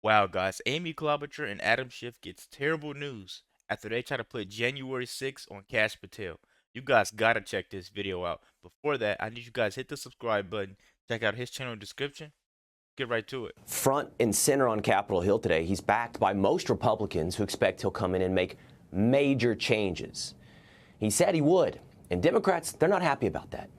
Wow, guys, Amy Klobuchar and Adam Schiff gets terrible news after they try to put January 6th on Kash Patel. You guys gotta check this video out. Before that, I need you guys hit the subscribe button, check out his channel description, get right to it. Front and center on Capitol Hill today, he's backed by most Republicans who expect he'll come in and make major changes. He said he would, and Democrats, they're not happy about that.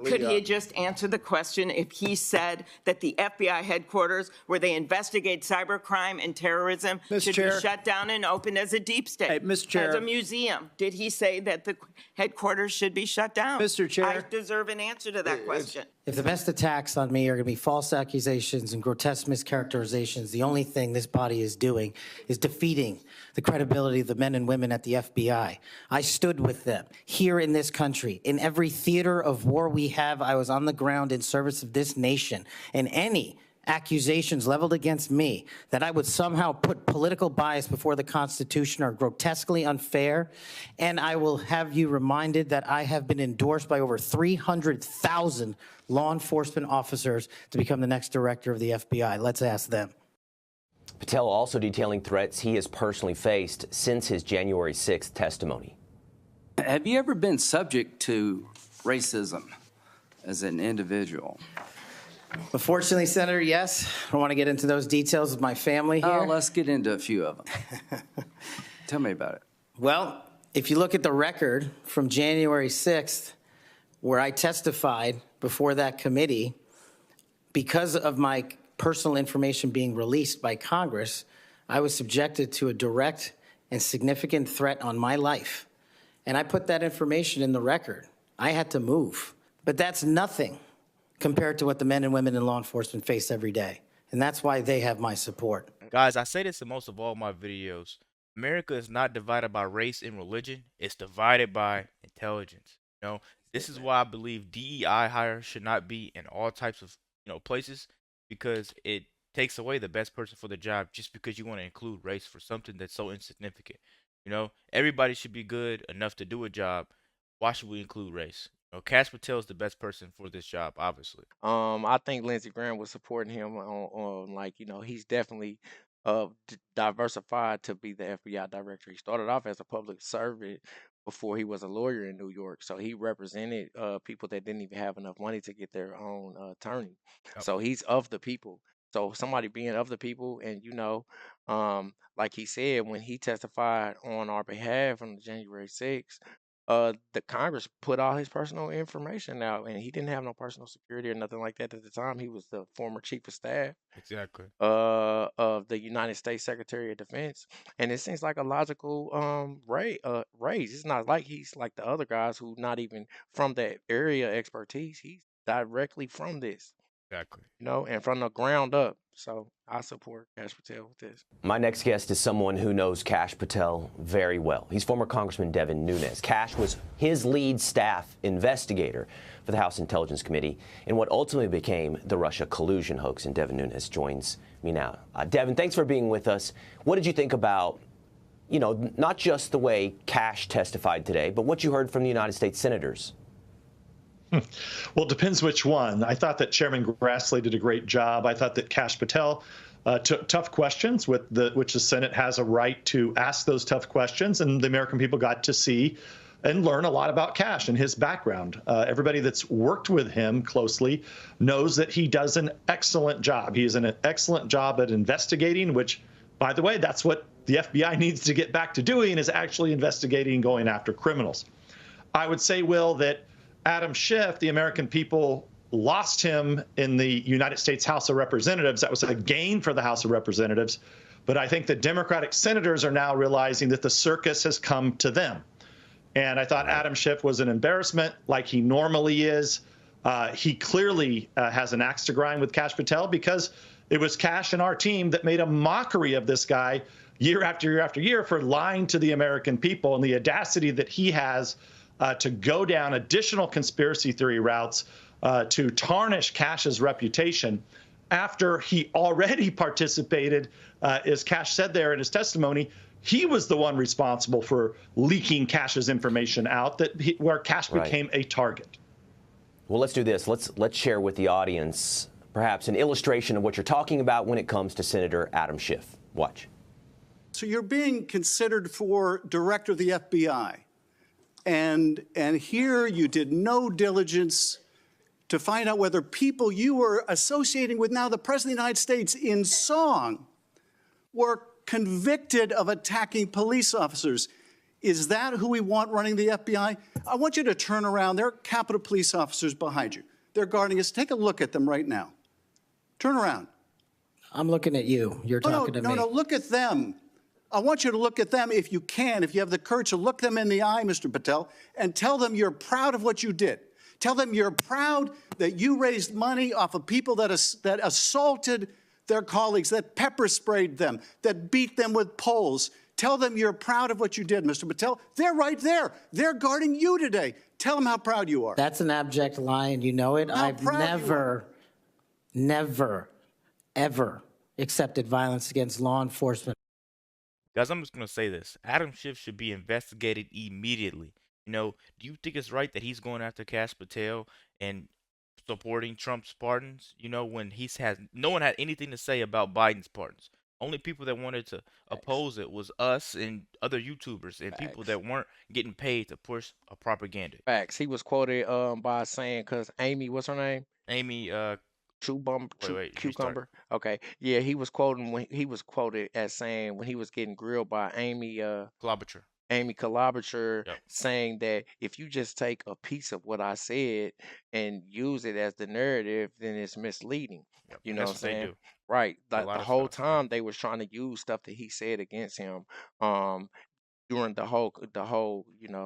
Could he just answer the question if he said that the FBI headquarters where they investigate cybercrime and terrorism should be shut down and opened as a deep state? Hey, Mr. Chair. As a museum. Did he say that the headquarters should be shut down? Mr. Chair. I deserve an answer to that question. If the best attacks on me are going to be false accusations and grotesque mischaracterizations, the only thing this body is doing is defeating the credibility of the men and women at the FBI. I stood with them here in this country. In every theater of war we have, I was on the ground in service of this nation. And any accusations leveled against me that I would somehow put political bias before the Constitution are grotesquely unfair. And I will have you reminded that I have been endorsed by over 300,000 law enforcement officers to become the next director of the FBI. Let's ask them. Patel also detailing threats he has personally faced since his January 6th testimony. Have you ever been subject to racism as an individual? Unfortunately, Senator, yes. I don't want to get into those details with my family here. Oh, let's get into a few of them. Tell me about it. Well, if you look at the record from January 6th, where I testified before that committee, because of my personal information being released by Congress, I was subjected to a direct and significant threat on my life. And I put that information in the record. I had to move. But that's nothing compared to what the men and women in law enforcement face every day. And that's why they have my support. Guys, I say this in most of all my videos. America is not divided by race and religion. It's divided by intelligence. This is why I believe DEI hire should not be in all types of places, because it takes away the best person for the job just because you want to include race for something that's so insignificant. Everybody should be good enough to do a job. Why should we include race? Kash Patel is the best person for this job, obviously. I think Lindsey Graham was supporting him on he's definitely diversified to be the FBI director. He started off as a public servant before he was a lawyer in New York. So he represented people that didn't even have enough money to get their own attorney. Yep. So he's of the people. So somebody being of the people, and like he said, when he testified on our behalf on January 6th, the Congress put all his personal information out, and he didn't have no personal security or nothing like that at the time. He was the former chief of staff Exactly. of the United States Secretary of Defense, and it seems like a logical raise. It's not like he's like the other guys who not even from that area expertise. He's directly from this. Exactly. And from the ground up. So I support Kash Patel with this. My next guest is someone who knows Kash Patel very well. He's former Congressman Devin Nunes. Kash was his lead staff investigator for the House Intelligence Committee in what ultimately became the Russia collusion hoax, and Devin Nunes joins me now. Devin, thanks for being with us. What did you think about, not just the way Kash testified today, but what you heard from the United States senators? Well, it depends which one. I thought that Chairman Grassley did a great job. I thought that Kash Patel took tough questions, which the Senate has a right to ask those tough questions, and the American people got to see and learn a lot about Kash and his background. Everybody that's worked with him closely knows that he does an excellent job. He is an excellent job at investigating, which, by the way, that's what the FBI needs to get back to doing, is actually investigating and going after criminals. I would say, Will, that Adam Schiff, the American people lost him in the United States House of Representatives. That was a gain for the House of Representatives. But I think the Democratic senators are now realizing that the circus has come to them. And I thought Adam Schiff was an embarrassment, like he normally is. He clearly has an axe to grind with Kash Patel, because it was Kash and our team that made a mockery of this guy year after year after year for lying to the American people, and the audacity that he has to go down additional conspiracy theory routes to tarnish Kash's reputation after he already participated, as Kash said there in his testimony. He was the one responsible for leaking Kash's information out, where Kash became a target. Well, let's do this. Let's share with the audience perhaps an illustration of what you're talking about when it comes to Senator Adam Schiff. Watch. So you're being considered for director of the FBI. And here you did no diligence to find out whether people you were associating with now the President of the United States in song were convicted of attacking police officers. Is that who we want running the FBI? I want you to turn around. There are Capitol Police officers behind you. They're guarding us. Take a look at them right now. Turn around. I'm looking at you. You're talking to me. No, look at them. I want you to look at them if you can, if you have the courage to look them in the eye, Mr. Patel, and tell them you're proud of what you did. Tell them you're proud that you raised money off of people that assaulted their colleagues, that pepper sprayed them, that beat them with poles. Tell them you're proud of what you did, Mr. Patel. They're right there. They're guarding you today. Tell them how proud you are. That's an abject lie, and you know it. I've never, ever accepted violence against law enforcement. Guys, I'm just going to say this. Adam Schiff should be investigated immediately. You know, do you think it's right that he's going after Kash Patel and supporting Trump's pardons? You know, when no one had anything to say about Biden's pardons. Only people that wanted to oppose it was us and other YouTubers and people that weren't getting paid to push a propaganda. Facts. He was quoted by saying, because Amy, what's her name? Amy Cucumber. Okay. Yeah, he was quoted as saying when he was getting grilled by Amy Klobuchar. Yep. Saying that if you just take a piece of what I said and use it as the narrative, then it's misleading. Yep. You know what I'm saying? Do. Right. Like the whole time they was trying to use stuff that he said against him. During the whole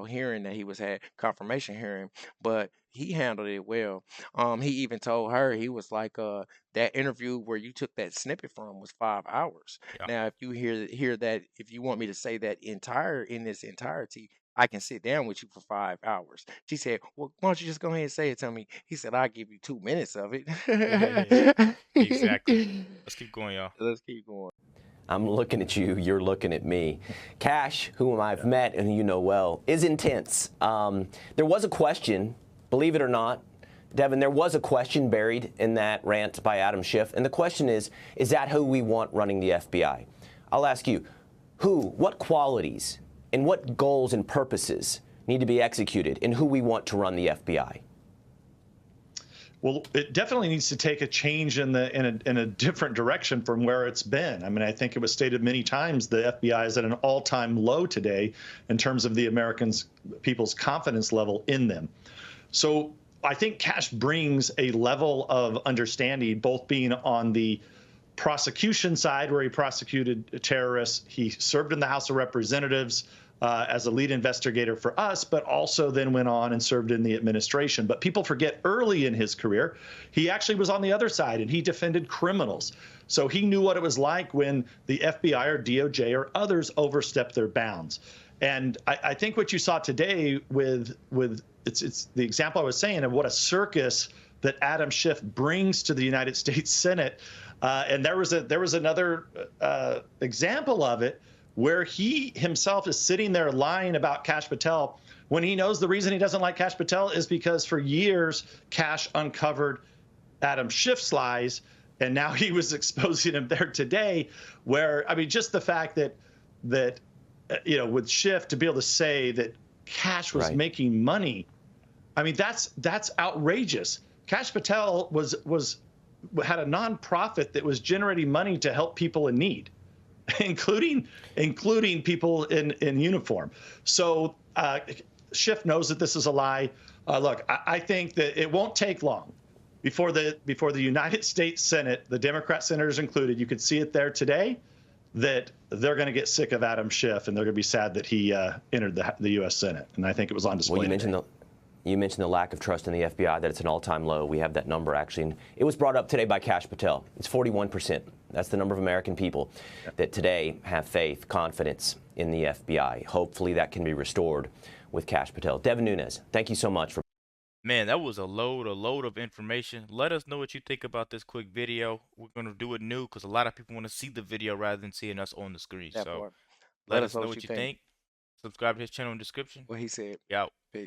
hearing that he had, confirmation hearing, but he handled it well. He even told her, he was like, that interview where you took that snippet from was 5 hours. Yeah. Now, if you hear that, if you want me to say that in this entirety, I can sit down with you for 5 hours. She said, well, why don't you just go ahead and say it to me? He said, I'll give you 2 minutes of it. Exactly. Let's keep going, y'all. Let's keep going. I'm looking at you, you're looking at me. Kash, whom I've met and you know well, is intense. There was a question, believe it or not, Devin, there was a question buried in that rant by Adam Schiff, and the question is that who we want running the FBI? I'll ask you, what qualities and what goals and purposes need to be executed in who we want to run the FBI? Well, it definitely needs to take a change in a different direction from where it's been. I mean, I think it was stated many times the FBI is at an all-time low today in terms of the people's confidence level in them. So I think Kash brings a level of understanding, both being on the prosecution side where he prosecuted terrorists. He served in the House of Representatives as a lead investigator for us, but also then went on and served in the administration. But people forget early in his career, he actually was on the other side and he defended criminals. So he knew what it was like when the FBI or DOJ or others overstepped their bounds. And I think what you saw today with it's the example I was saying of what a circus that Adam Schiff brings to the United States Senate. And there was another example of it, where he himself is sitting there lying about Kash Patel when he knows the reason he doesn't like Kash Patel is because for years Kash uncovered Adam Schiff's lies, and now he was exposing him there today. Where, I mean, just the fact that with Schiff to be able to say that Kash was making money, I mean, that's outrageous. Kash Patel had a nonprofit that was generating money to help people in need, including people in uniform. So Schiff knows that this is a lie. Look, I think that it won't take long before the United States Senate, the Democrat senators included, you could see it there today, that they're going to get sick of Adam Schiff and they're going to be sad that he entered the U.S. Senate. And I think it was on display. Well, you mentioned the lack of trust in the FBI, that it's an all-time low. We have that number, actually. And it was brought up today by Kash Patel. It's 41%. That's the number of American people that today have faith, confidence in the FBI. Hopefully that can be restored with Kash Patel. Devin Nunes, thank you so much for... Man, that was a load of information. Let us know what you think about this quick video. We're going to do it new because a lot of people want to see the video rather than seeing us on the screen. So let us know what you think. Subscribe to his channel in the description. What he said. Yeah. Peace.